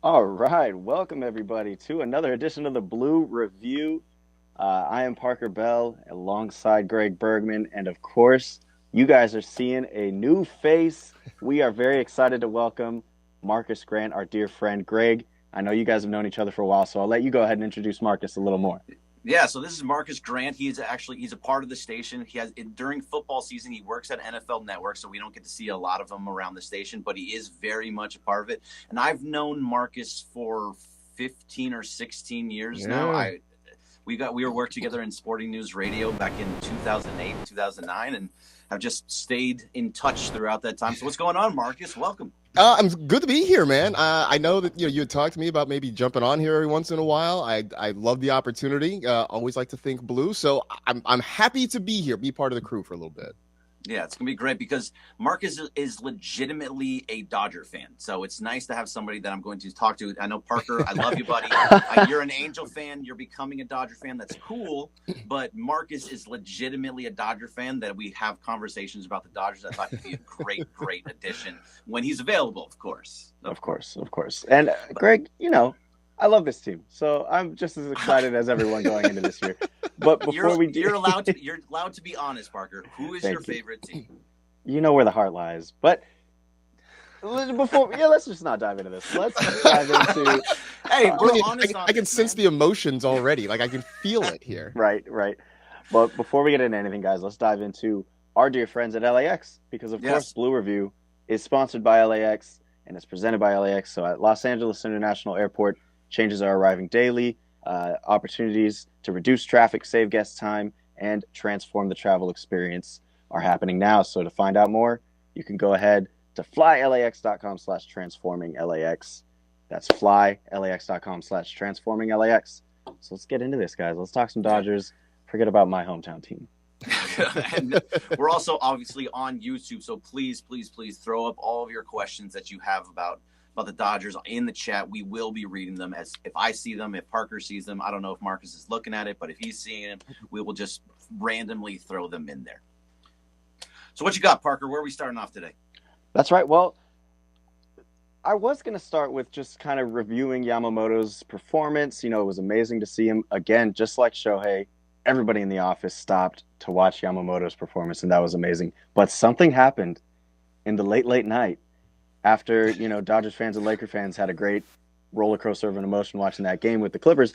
All right, welcome everybody to another edition of the Blue Review. I am Parker Bell alongside Greg Bergman, and of course, you guys are seeing a new face. We are very excited to welcome Marcus Grant, our dear friend. Greg, I know you guys have known each other for a while, so I'll let you go ahead and introduce Marcus a little more. Yeah, so this is Marcus Grant. He's a part of the station. He has during football season he works at NFL Network, so we don't get to see a lot of him around the station, but he is very much a part of it. And I've known Marcus for 15 or 16 years now. We were worked together in Sporting News Radio back in 2008, 2009, and have just stayed in touch throughout that time. So what's going on, Marcus? Welcome. I'm good to be here, man. I know that you had talked to me about maybe jumping on here every once in a while. I love the opportunity. Always like to think blue, so I'm happy to be here, be part of the crew for a little bit. Yeah, it's going to be great because Marcus is legitimately a Dodger fan. So it's nice to have somebody that I'm going to talk to. I know, Parker, I love you, buddy. You're an Angel fan. You're becoming a Dodger fan. That's cool. But Marcus is legitimately a Dodger fan that we have conversations about the Dodgers. I thought he'd be a great addition when he's available, of course. Of course. And Greg, I love this team, so I'm just as excited as everyone going into this year. But before you're allowed to be honest, Parker. Who is your favorite team? You know where the heart lies. But let's just not dive into this. Let's dive into. Hey, we're honest. I can sense the emotions already. Like I can feel it here. Right. But before we get into anything, guys, let's dive into our dear friends at LAX because, of course, Blue Review is sponsored by LAX and is presented by LAX. So at Los Angeles International Airport, changes are arriving daily. Opportunities to reduce traffic, save guest time, and transform the travel experience are happening now. So to find out more, you can go ahead to flylax.com/transforminglax. That's flylax.com/transforminglax. So let's get into this, guys. Let's talk some Dodgers. Forget about my hometown team. And we're also obviously on YouTube, so please throw up all of your questions that you have about the Dodgers in the chat. We will be reading them as if I see them, if Parker sees them. I don't know if Marcus is looking at it, but if he's seeing it, we will just randomly throw them in there. So what you got, Parker? Where are we starting off today? That's right. Well, I was going to start with just kind of reviewing Yamamoto's performance. It was amazing to see him again, just like Shohei. Everybody in the office stopped to watch Yamamoto's performance, and that was amazing. But something happened in the late night after, Dodgers fans and Laker fans had a great roller coaster of an emotion watching that game with the Clippers.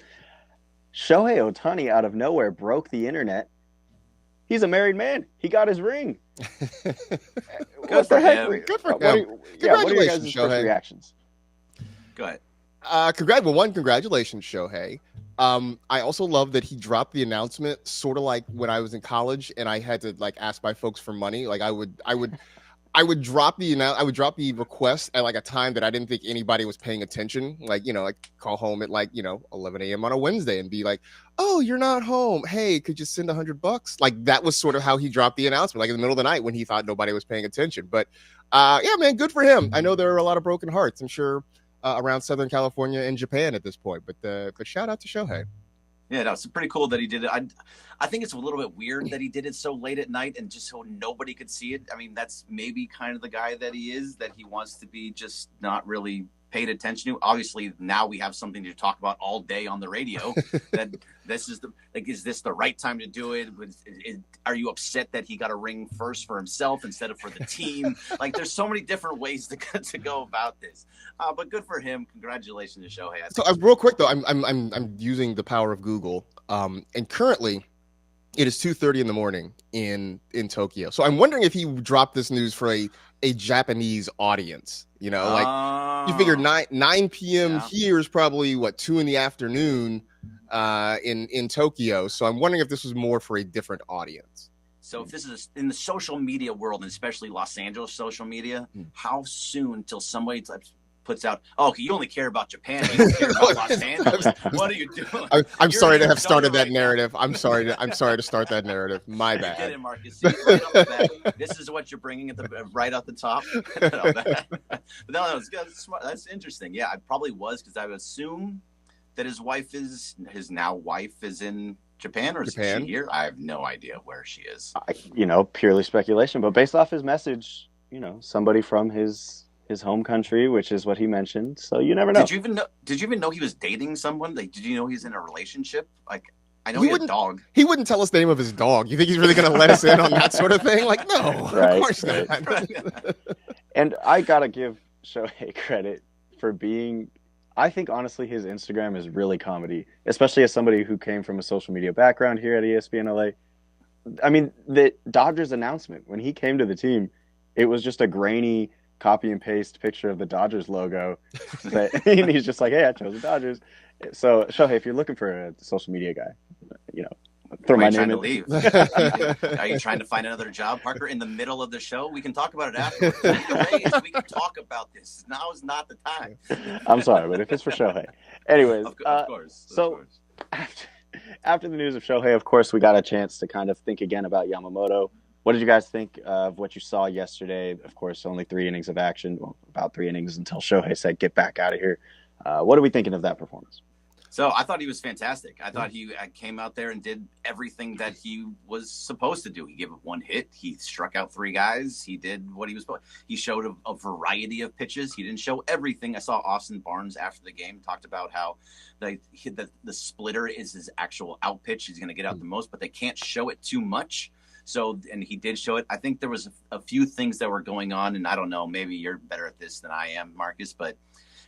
Shohei Ohtani out of nowhere broke the internet. He's a married man. He got his ring. Good for him. Good for him. What are your guys' first reactions? Go ahead. Congratulations, Shohei. I also love that he dropped the announcement sort of like when I was in college and I had to ask my folks for money. Like I would drop the request at a time that I didn't think anybody was paying attention. Call home at 11 a.m. on a Wednesday and be like, "Oh, you're not home. Hey, could you send $100?" That was sort of how he dropped the announcement, in the middle of the night when he thought nobody was paying attention. But yeah, man, good for him. I know there are a lot of broken hearts, I'm sure, around Southern California and Japan at this point. But shout out to Shohei. Yeah, no, it's pretty cool that he did it. I think it's a little bit weird that he did it so late at night and just so nobody could see it. I mean, that's maybe kind of the guy that he is, that he wants to be just not really paid attention to. Obviously, now we have something to talk about all day on the radio. That this is is this the right time to do it? Are you upset that he got a ring first for himself instead of for the team? There's so many different ways to go about this. But good for him. Congratulations to Shohei. So real quick though, I'm using the power of Google, and currently it is 2:30 in the morning in Tokyo. So I'm wondering if he dropped this news for a Japanese audience. You figure 9 p.m. here is probably 2 in the afternoon in Tokyo. So I'm wondering if this was more for a different audience. So if this is in the social media world, and especially Los Angeles social media, how soon till somebody puts out, you only care about Japan, you don't care about Los Angeles. What are you doing? I'm sorry to have started that narrative. I'm sorry to start that narrative. My bad. You did it, Marcus. See, right off the bat, this is what you're bringing right off the top. No, that's interesting. Yeah, I probably was, because I would assume that his now wife is in Japan, or is she here? I have no idea where she is. Purely speculation, but based off his message, somebody from his his home country, which is what he mentioned. So you never know. Did you even know he was dating someone? Like, did you know he's in a relationship? Like, I know He he had a wouldn't- dog. He wouldn't tell us the name of his dog. You think he's really going to let us in on that sort of thing? Like, no, Right, of course right. not. And I gotta give Shohei credit for being. I think honestly, his Instagram is really comedy, especially as somebody who came from a social media background here at ESPN LA. I mean, the Dodgers announcement when he came to the team, it was just a grainy copy and paste picture of the Dodgers logo. And he's just like, "Hey, I chose the Dodgers." So Shohei, if you're looking for a social media guy, you know, throw my Are you trying name to in. leave? Are you trying to find another job, Parker? In the middle of the show, we can talk about it afterwards. We need a raise. We can talk about this. Now is not the time. I'm sorry, but if it's for Shohei, anyways. Of course. After the news of Shohei, of course, we got a chance to kind of think again about Yamamoto. What did you guys think of what you saw yesterday? Of course, only 3 innings of action, well, about 3 innings until Shohei said, "Get back out of here." What are we thinking of that performance? So I thought he was fantastic. I thought he came out there and did everything that he was supposed to do. He gave up 1 hit. He struck out 3 guys. He did what he was supposed. He showed a variety of pitches. He didn't show everything. I saw Austin Barnes after the game talked about how the splitter is his actual out pitch. He's going to get out the most, but they can't show it too much. So, and he did show it. I think there was a few things that were going on, and I don't know, maybe you're better at this than I am, Marcus, but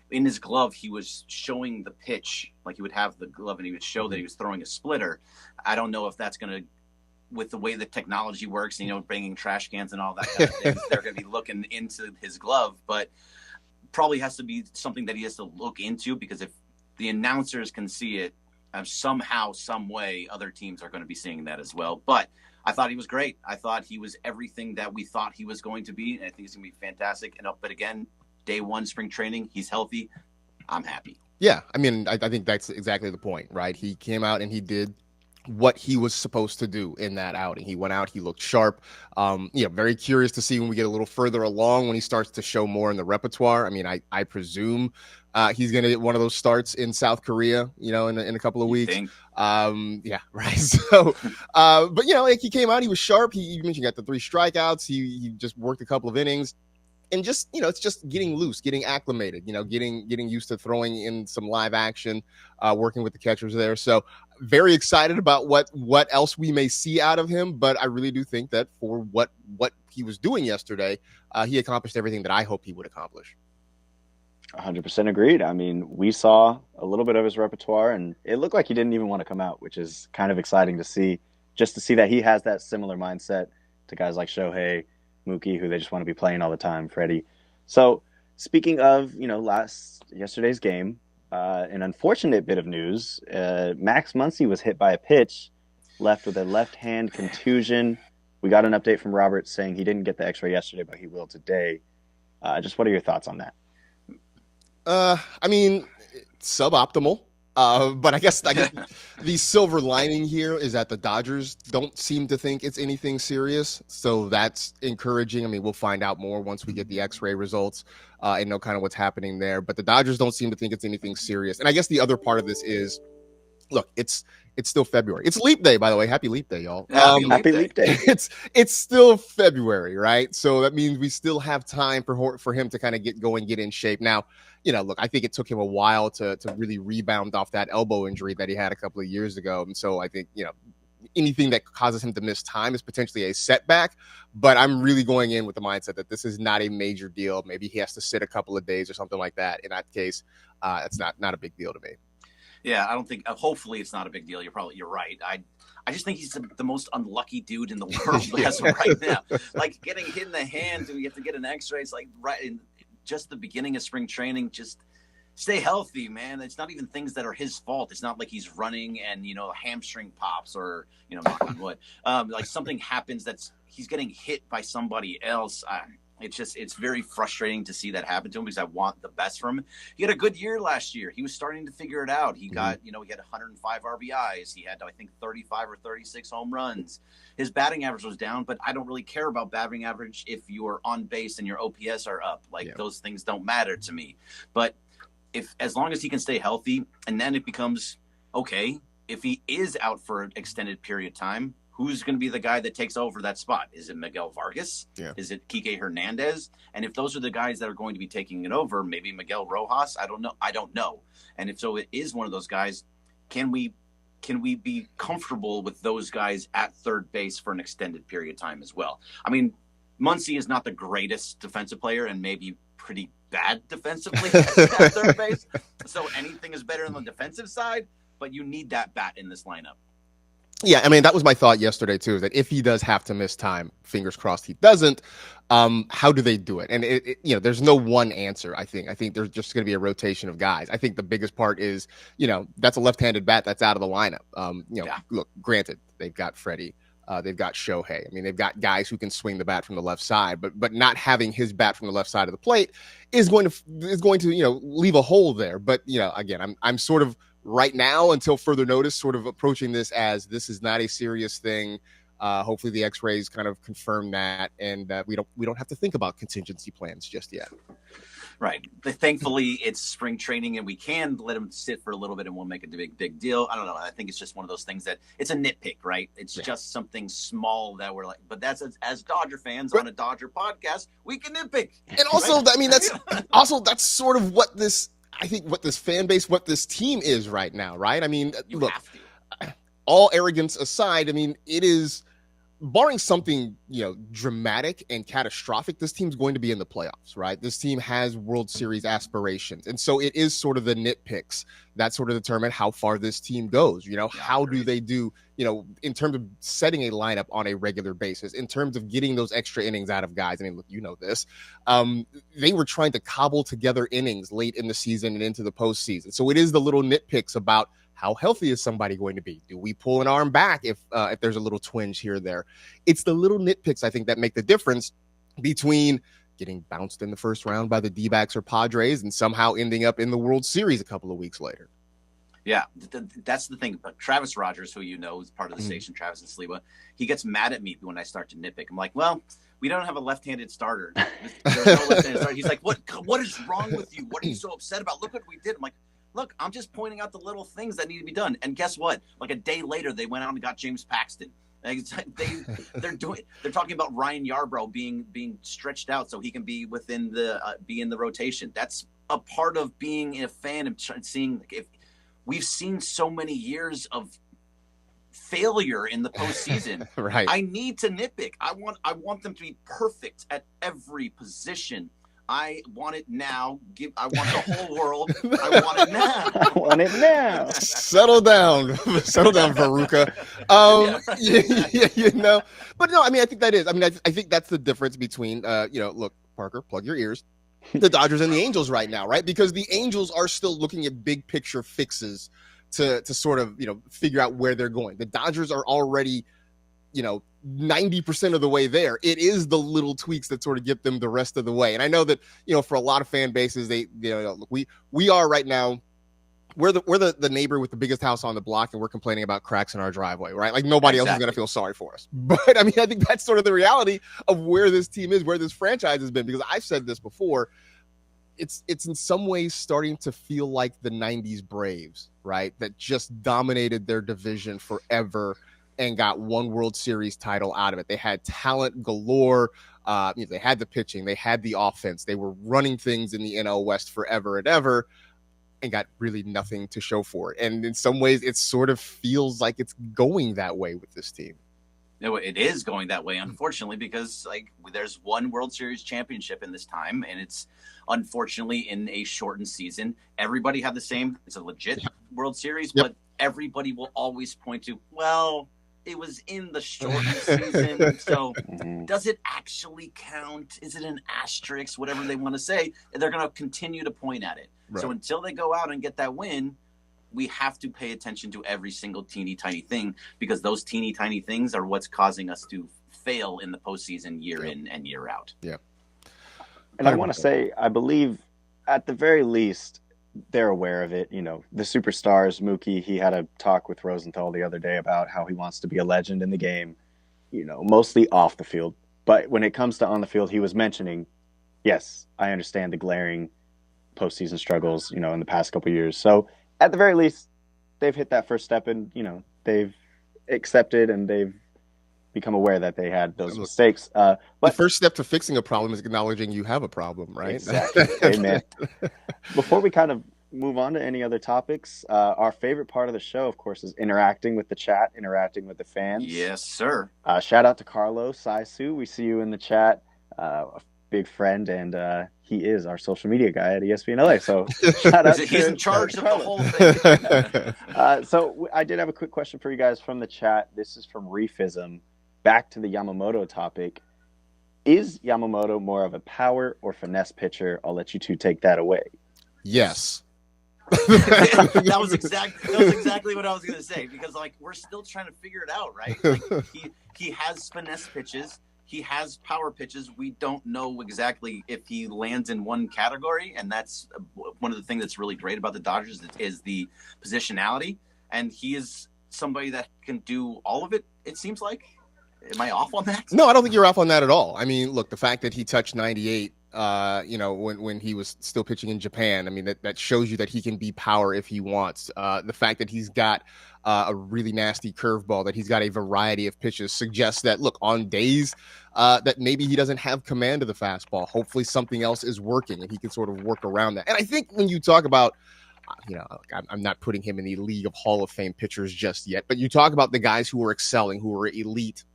in his glove, he was showing the pitch, like he would have the glove and he would show that he was throwing a splitter. I don't know if that's going to, with the way the technology works, bringing trash cans and all that kind of thing, they're going to be looking into his glove, but probably has to be something that he has to look into, because if the announcers can see it somehow, some way, other teams are going to be seeing that as well. But I thought he was great. I thought he was everything that we thought he was going to be, and I think he's going to be fantastic. But again, day 1 spring training, he's healthy. I'm happy. Yeah, I mean, I think that's exactly the point, right? He came out and he did what he was supposed to do in that outing. He went out, he looked sharp. Very curious to see when we get a little further along, when he starts to show more in the repertoire. I mean, I presume he's going to get one of those starts in South Korea, in a couple of weeks. Yeah, right. So, but he came out, he was sharp. You mentioned he got the 3 strikeouts. He just worked a couple of innings. And just, it's just getting loose, getting acclimated, getting used to throwing in some live action, working with the catchers there. So very excited about what else we may see out of him. But I really do think that for what he was doing yesterday, he accomplished everything that I hoped he would accomplish. 100% agreed. I mean, we saw a little bit of his repertoire, and it looked like he didn't even want to come out, which is kind of exciting to see, just to see that he has that similar mindset to guys like Shohei, Mookie, who they just want to be playing all the time, Freddie. So speaking of, yesterday's game, an unfortunate bit of news, Max Muncy was hit by a pitch, left with a left hand contusion. We got an update from Robert saying he didn't get the x-ray yesterday, but he will today. Just what are your thoughts on that? I mean, suboptimal. But I guess the silver lining here is that the Dodgers don't seem to think it's anything serious. So that's encouraging. I mean, we'll find out more once we get the x-ray results and know kind of what's happening there. But the Dodgers don't seem to think it's anything serious. And I guess the other part of this is, look, it's still February. It's Leap Day, by the way. Happy Leap Day, y'all. Happy Leap Day. It's still February, right? So that means we still have time for him to kind of get going, get in shape. Now, look, I think it took him a while to really rebound off that elbow injury that he had a couple of years ago. And so I think, anything that causes him to miss time is potentially a setback. But I'm really going in with the mindset that this is not a major deal. Maybe he has to sit a couple of days or something like that. In that case, that's not a big deal to me. Yeah, I don't think. Hopefully, it's not a big deal. You're right. I just think he's the most unlucky dude in the world as of right now. Like getting hit in the hand, and you have to get an X-ray. It's like right in just the beginning of spring training. Just stay healthy, man. It's not even things that are his fault. It's not like he's running and hamstring pops or knock on wood. Like something happens he's getting hit by somebody else. It's very frustrating to see that happen to him because I want the best from him. He had a good year last year. He was starting to figure it out. He got, he had 105 RBIs. He had, I think, 35 or 36 home runs. His batting average was down, but I don't really care about batting average if you're on base and your OPS are up. Those things don't matter to me. But as long as he can stay healthy, and then it becomes, okay, if he is out for an extended period of time, who's going to be the guy that takes over that spot? Is it Miguel Vargas? Yeah. Is it Kike Hernandez? And if those are the guys that are going to be taking it over, maybe Miguel Rojas. I don't know. And if so, it is one of those guys. Can we be comfortable with those guys at third base for an extended period of time as well? I mean, Muncy is not the greatest defensive player and maybe pretty bad defensively at third base. So anything is better on the defensive side, but you need that bat in this lineup. Yeah, I mean, that was my thought yesterday, too, that if he does have to miss time, fingers crossed he doesn't, how do they do it? And, there's no one answer, I think. I think there's just going to be a rotation of guys. I think the biggest part is, that's a left-handed bat that's out of the lineup. Look, granted, they've got Freddie. They've got Shohei. I mean, they've got guys who can swing the bat from the left side, but not having his bat from the left side of the plate is going to leave a hole there. But again, I'm sort of right now until further notice, sort of approaching this as this is not a serious thing. Hopefully, the X-rays kind of confirm that, and we don't have to think about contingency plans just yet. Right. Thankfully, it's spring training, and we can let them sit for a little bit, and we'll make it a big deal. I don't know. I think it's just one of those things that it's a nitpick, right? It's just something small that we're like, but that's as Dodger fans on a Dodger podcast, we can nitpick. And also, right? I mean, that's sort of what this fan base, what this team is right now, right? I mean, look, all arrogance aside, I mean, it is. Barring something, dramatic and catastrophic, this team's going to be in the playoffs, right? This team has World Series aspirations. And so it is sort of the nitpicks that sort of determine how far this team goes. How do they do, in terms of setting a lineup on a regular basis, in terms of getting those extra innings out of guys. I mean, look, this. They were trying to cobble together innings late in the season and into the postseason. So it is the little nitpicks about how healthy is somebody going to be? Do we pull an arm back if there's a little twinge here or there? It's the little nitpicks, I think, that make the difference between getting bounced in the first round by the D-backs or Padres and somehow ending up in the World Series a couple of weeks later. Yeah, that's the thing. But Travis Rogers, who is part of the station, Travis and Sliwa, he gets mad at me when I start to nitpick. I'm like, well, we don't have a left-handed starter. There's no left-handed starter. He's like, what is wrong with you? What are you so upset about? Look what we did. I'm like, look, I'm just pointing out the little things that need to be done. And guess what? Like a day later, they went out and got James Paxton. They're talking about Ryan Yarbrough being stretched out so he can be within be in the rotation. That's a part of being a fan and seeing. If we've seen so many years of failure in the postseason, right? I need to nitpick. I want them to be perfect at every position. I want it now. I want the whole world. I want it now. I want it now. Settle down, Veruca. But no, I mean, I think that is. I mean, I think that's the difference between, look, Parker, plug your ears. The Dodgers and the Angels right now, right? Because the Angels are still looking at big picture fixes to sort of, figure out where they're going. The Dodgers are already, 90% of the way there. It is the little tweaks that sort of get them the rest of the way. And I know that, for a lot of fan bases, look, we are right now, we're the neighbor with the biggest house on the block, and we're complaining about cracks in our driveway, right? Like nobody else is going to feel sorry for us. But I mean, I think that's sort of the reality of where this team is, where this franchise has been, because I've said this before. It's in some ways starting to feel like the 90s Braves, right? That just dominated their division forever and got one World Series title out of it. They had talent galore. They had the pitching. They had the offense. They were running things in the NL West forever and ever and got really nothing to show for it. And in some ways, it sort of feels like it's going that way with this team. No, it is going that way, unfortunately, because there's one World Series championship in this time, and it's unfortunately in a shortened season. Everybody had the same. It's a legit World Series, but everybody will always point to, well, it was in the shortened season. So does it actually count? Is it an asterisk? Whatever they want to say, they're going to continue to point at it. Right. So until they go out and get that win, we have to pay attention to every single teeny tiny thing, because those teeny tiny things are what's causing us to fail in the postseason year in and year out. Yeah. And I want to say, I believe at the very least, they're aware of it. The superstars, Mookie, he had a talk with Rosenthal the other day about how he wants to be a legend in the game, mostly off the field. But when it comes to on the field, he was mentioning, yes, I understand the glaring postseason struggles, in the past couple of years. So at the very least, they've hit that first step and, they've accepted and they've become aware that they had those Look, mistakes. the But first step to fixing a problem is acknowledging you have a problem, right? exactly. Amen. Before we kind of move on to any other topics, our favorite part of the show, of course, is interacting with the chat, interacting with the fans. Yes, sir. Shout out to Carlos Saisu. We see you in the chat. A big friend, and he is our social media guy at ESPN LA. So shout out He's to in charge of Carlos. the whole thing. So I did have a quick question for you guys from the chat. This is from Reefism. Back to the Yamamoto topic. Is Yamamoto more of a power or finesse pitcher? I'll let you two take that away. Yes. that was exactly what I was going to say, because like we're still trying to figure it out, right? Like, he has finesse pitches, he has power pitches. We don't know exactly if he lands in one category, and that's one of the things that's really great about the Dodgers is the positionality, and he is somebody that can do all of it. It seems like. Am I off on that? No, I don't think you're off on that at all. I mean, look, the fact that he touched 98, when he was still pitching in Japan, I mean, that shows you that he can be power if he wants. The fact that he's got a really nasty curveball, that he's got a variety of pitches, suggests that, look, on days that maybe he doesn't have command of the fastball, hopefully something else is working and he can sort of work around that. And I think when you talk about, I'm not putting him in the League of Hall of Fame pitchers just yet, but you talk about the guys who are excelling, who are elite.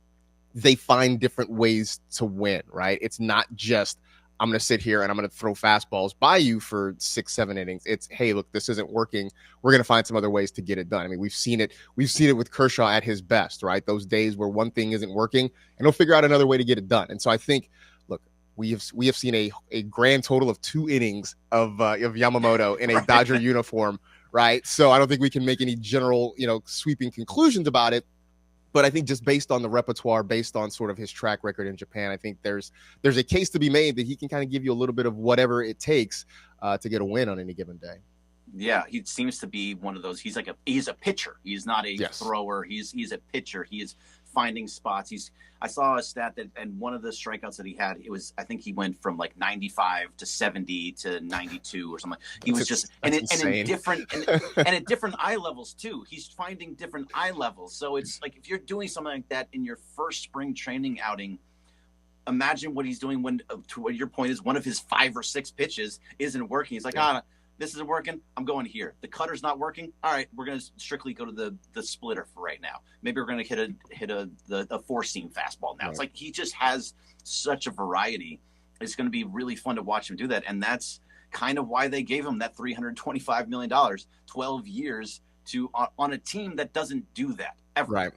They find different ways to win, right? It's not just, I'm going to sit here and I'm going to throw fastballs by you for 6-7 innings. It's, hey, look, this isn't working. We're going to find some other ways to get it done. I mean, we've seen it with Kershaw at his best, right? Those days where one thing isn't working and he'll figure out another way to get it done. And so I think, look, we have seen a grand total of 2 innings of Yamamoto in a Dodger uniform, right? So I don't think we can make any general, sweeping conclusions about it. But I think just based on the repertoire, based on sort of his track record in Japan, I think there's a case to be made that he can kind of give you a little bit of whatever it takes to get a win on any given day. Yeah, he seems to be one of those. He's a pitcher. He's not a thrower. He's a pitcher. He is finding spots. I saw a stat that, and one of the strikeouts that he had, I think he went from like 95 to 70 to 92 or something. He was just and in different and at different eye levels too. He's finding different eye levels. So it's like if you're doing something like that in your first spring training outing, imagine what he's doing when, to what your point is, one of his 5 or 6 pitches isn't working. He's like, this isn't working. I'm going here. The cutter's not working. All right, we're going to strictly go to the splitter for right now. Maybe we're going to hit a 4-seam fastball now. Right. It's like he just has such a variety. It's going to be really fun to watch him do that, and that's kind of why they gave him that $325 million, 12 years on a team that doesn't do that ever. Right.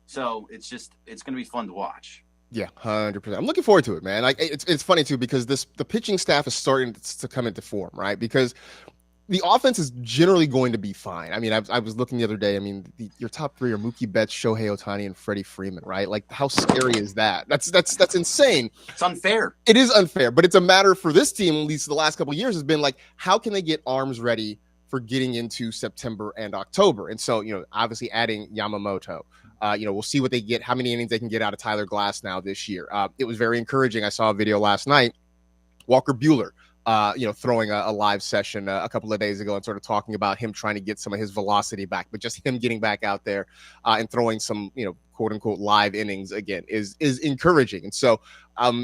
So it's going to be fun to watch. Yeah, 100%. I'm looking forward to it, man. Like it's funny too because the pitching staff is starting to come into form, right? Because the offense is generally going to be fine. I mean, I was looking the other day. I mean, your top 3 are Mookie Betts, Shohei Ohtani, and Freddie Freeman, right? Like, how scary is that? That's insane. It's unfair. It is unfair, but it's a matter for this team, at least the last couple of years, has been like, how can they get arms ready for getting into September and October? And so, obviously adding Yamamoto. We'll see what they get, how many innings they can get out of Tyler Glass now this year. It was very encouraging. I saw a video last night, Walker Buehler, throwing a live session a couple of days ago and sort of talking about him trying to get some of his velocity back, but just him getting back out there and throwing some, quote unquote, live innings again is encouraging. And so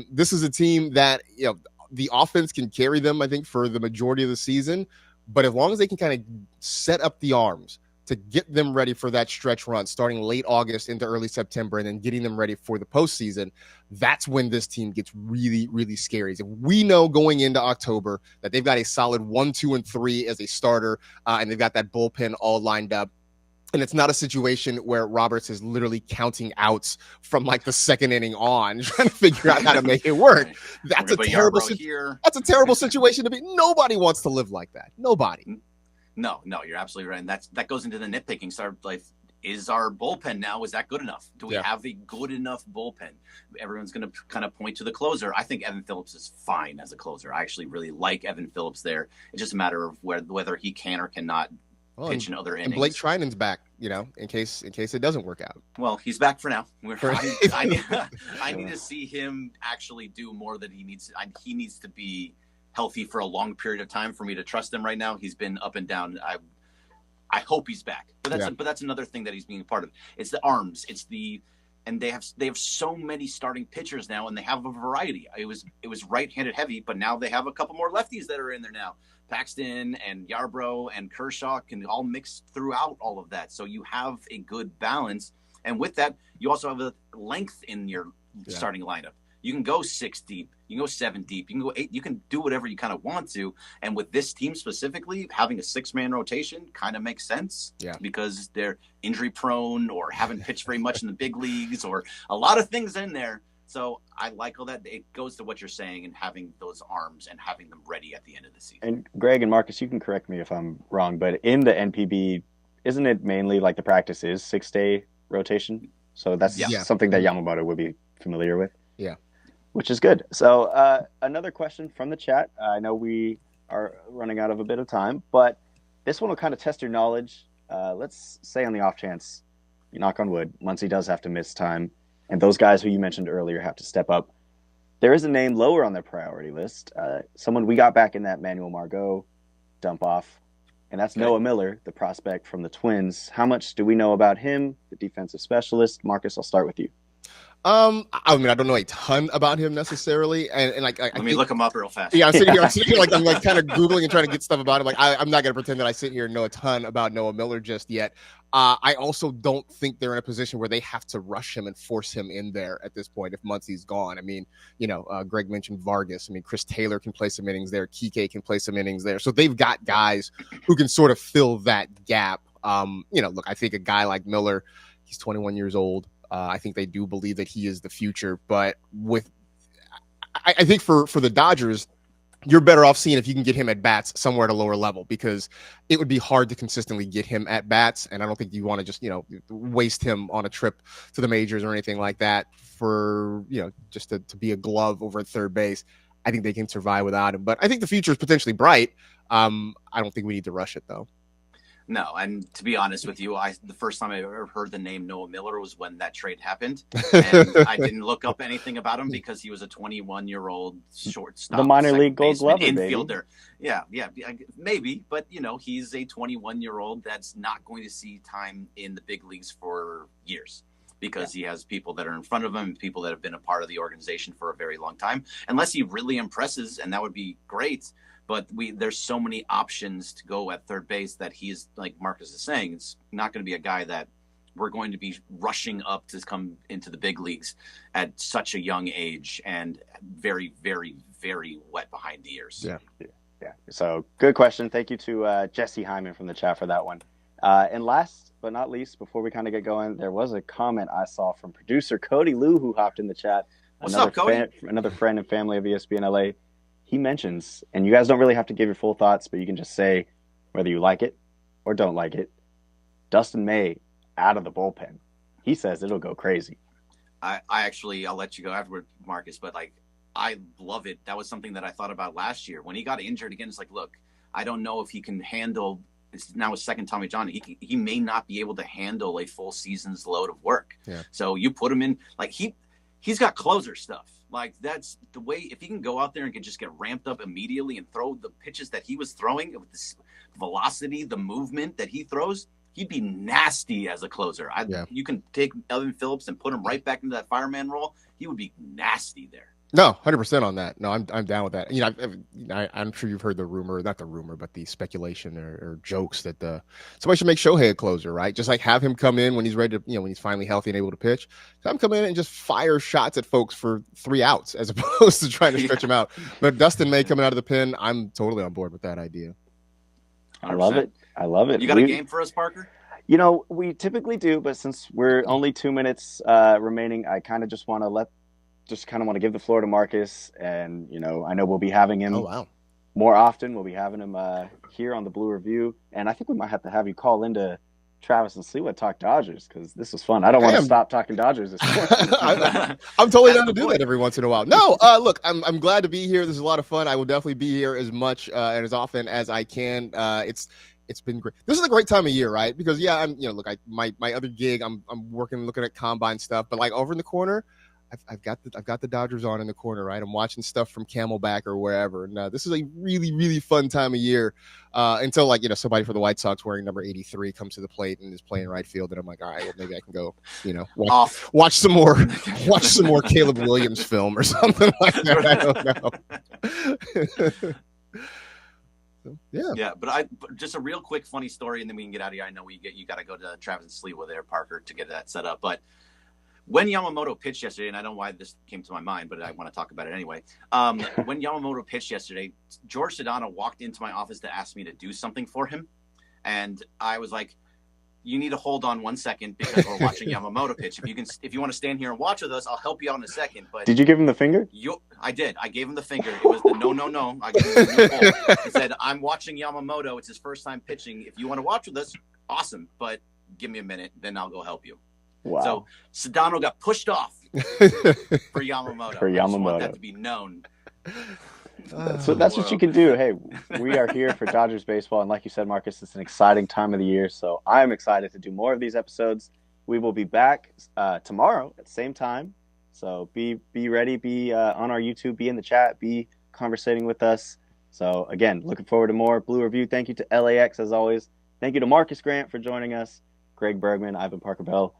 this is a team that, the offense can carry them, I think, for the majority of the season. But as long as they can kind of set up the arms to get them ready for that stretch run starting late August into early September and then getting them ready for the postseason, that's when this team gets really, really scary. If we know going into October that they've got a solid 1, 2, and 3 as a starter, and they've got that bullpen all lined up, and it's not a situation where Roberts is literally counting outs from like the second inning on, trying to figure out how to make it work. That's a terrible situation to be. Nobody wants to live like that. Nobody. No, you're absolutely right. And that goes into the nitpicking. So, like, is our bullpen now, is that good enough? Do we have a good enough bullpen? Everyone's going to kind of point to the closer. I think Evan Phillips is fine as a closer. I actually really like Evan Phillips there. It's just a matter of whether he can or cannot pitch in other innings. And Blake Trinan's back, in case it doesn't work out. Well, he's back for now. I need to see him actually do more than he needs. He needs to be healthy for a long period of time for me to trust him right now. He's been up and down. I hope he's back. But that's another thing that he's being a part of. It's the arms. It's the and they have so many starting pitchers now, and they have a variety. It was right-handed heavy, but now they have a couple more lefties that are in there now. Paxton and Yarbrough and Kershaw can all mix throughout all of that. So you have a good balance. And with that, you also have a length in your starting lineup. You can go 6 deep, you can go 7 deep, you can go 8, you can do whatever you kind of want to. And with this team specifically, having a 6-man rotation kind of makes sense because they're injury prone or haven't pitched very much in the big leagues or a lot of things in there. So I like all that. It goes to what you're saying and having those arms and having them ready at the end of the season. And Greg and Marcus, you can correct me if I'm wrong, but in the NPB, isn't it mainly like the practice is 6-day rotation? So that's something that Yamamoto would be familiar with. Yeah. Which is good. So another question from the chat. I know we are running out of a bit of time, but this one will kind of test your knowledge. Let's say on the off chance, you knock on wood, Muncy does have to miss time, and those guys who you mentioned earlier have to step up. There is a name lower on their priority list. Someone we got back in that Manuel Margot dump off, and that's Noah Miller, the prospect from the Twins. How much do we know about him, the defensive specialist? Marcus, I'll start with you. I mean, I don't know a ton about him necessarily, and like, let me look him up real fast. Yeah, I'm sitting here like I'm like kind of googling and trying to get stuff about him. Like, I'm not gonna pretend that I sit here and know a ton about Noah Miller just yet. I also don't think they're in a position where they have to rush him and force him in there at this point if Muncy's gone. I mean, Greg mentioned Vargas. I mean, Chris Taylor can play some innings there. Kike can play some innings there. So they've got guys who can sort of fill that gap. Look, I think a guy like Miller, he's 21 years old. I think they do believe that he is the future, but I think for the Dodgers, you're better off seeing if you can get him at bats somewhere at a lower level, because it would be hard to consistently get him at bats. And I don't think you want to just, waste him on a trip to the majors or anything like that for, just to be a glove over at third base. I think they can survive without him, but I think the future is potentially bright. I don't think we need to rush it though. No, and to be honest with you, the first time I ever heard the name Noah Miller was when that trade happened, and I didn't look up anything about him because he was a 21-year-old shortstop, the minor league Gold Glover infielder. Baby. Yeah, maybe, but he's a 21-year-old that's not going to see time in the big leagues for years because he has people that are in front of him, people that have been a part of the organization for a very long time. Unless he really impresses, and that would be great. But there's so many options to go at third base that he's, like Marcus is saying, it's not going to be a guy that we're going to be rushing up to come into the big leagues at such a young age and very, very, very wet behind the ears. Yeah. So good question. Thank you to Jesse Hyman from the chat for that one. And last but not least, before we kind of get going, there was a comment I saw from producer Cody Liu, who hopped in the chat. What's up, Cody? Another friend and family of ESPN LA. He mentions, and you guys don't really have to give your full thoughts, but you can just say whether you like it or don't like it, Dustin May out of the bullpen. He says it'll go crazy. I'll let you go afterward, Marcus, but I love it. That was something that I thought about last year. When he got injured again, it's like, look, I don't know if he can handle, it's now his second Tommy John. He may not be able to handle a full season's load of work. Yeah. So you put him in, he's got closer stuff. That's the way, if he can go out there and can just get ramped up immediately and throw the pitches that he was throwing with this velocity, the movement that he throws, he'd be nasty as a closer. You can take Evan Phillips and put him right back into that fireman role. He would be nasty there. No, 100% on that. No, I'm down with that. I'm sure you've heard the rumor, not the rumor, but the speculation or jokes that somebody should make Shohei a closer, right? Just like have him come in when he's ready to, when he's finally healthy and able to pitch. Have him come in and just fire shots at folks for 3 outs as opposed to trying to stretch him out. But Dustin May coming out of the pen, I'm totally on board with that idea. 100%. I love it. You got a game for us, Parker? We typically do, but since we're only 2 minutes remaining, I kind of just want to give the floor to Marcus, and I know we'll be having him more often. We'll be having him here on the Blue Review, and I think we might have to have you call into Travis and Sliwa talk Dodgers, because this was fun. I don't want to stop talking Dodgers this morning. I'm totally down to do that every once in a while. No, look, I'm glad to be here. This is a lot of fun. I will definitely be here as much and as often as I can. It's been great. This is a great time of year, right? Because I'm my other gig, I'm working, looking at combine stuff, but over in the corner, I've got the Dodgers on in the corner, right? I'm watching stuff from Camelback or wherever. And this is a really, really fun time of year until, like, somebody for the White Sox wearing number 83 comes to the plate and is playing right field. And I'm like, all right, well, maybe I can go, watch some more Caleb Williams film or something like that. I don't know. Yeah, but just a real quick funny story, and then we can get out of here. I know you got to go to Travis and Sliwa there, Parker, to get that set up. But when Yamamoto pitched yesterday, and I don't know why this came to my mind, but I want to talk about it anyway. When Yamamoto pitched yesterday, George Sedano walked into my office to ask me to do something for him, and I was like, "You need to hold on 1 second because we're watching Yamamoto pitch. If you want to stand here and watch with us, I'll help you out in a second." But did you give him the finger? I did. I gave him the finger. It was the no. I gave him the no. He said, "I'm watching Yamamoto. It's his first time pitching. If you want to watch with us, awesome. But give me a minute, then I'll go help you." Wow. So Sedano got pushed off for Yamamoto. I just want that to be known. So that's what you can do. Hey, we are here for Dodgers baseball, and like you said, Marcus, it's an exciting time of the year. So I'm excited to do more of these episodes. We will be back tomorrow at the same time. So be ready, be on our YouTube, be in the chat, be conversating with us. So again, looking forward to more Blue Review. Thank you to LAX as always. Thank you to Marcus Grant for joining us. Greg Bergman, Ivan Parker Bell.